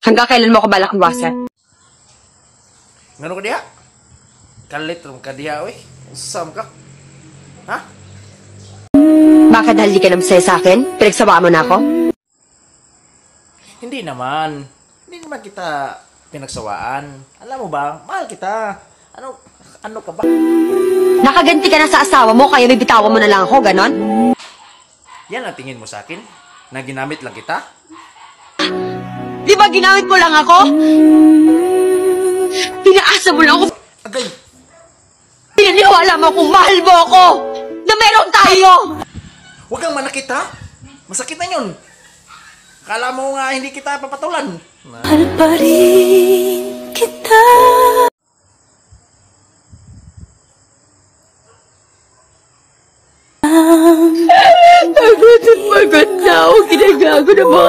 Hanggang kailan mo ako balak iwasan? Ngano ka diha? Kalit rum ka diha, oy. Usam ka. Ha? Bakit dahil di ka na masaya sa akin? Pinagsawaan mo na ako? Hindi naman. Hindi naman kita pinagsawaan. Alam mo ba, mahal kita. Ano ka ba? Nakaganti ka na sa asawa mo, kaya bibitawan mo na lang ako, ganon? Yan ang tingin mo sa akin? Na ginamit lang kita? Di ba ginamit mo lang ako? Pinaasa mo lang ako. Agay! Pinaniwala mo kung mahal mo ako! Na meron tayo! Huwag kang manakit ha! Masakit na yun! Akala mo nga hindi kita papatulan. Mahal pa rin kita. Pagod na ako, ginagago na mga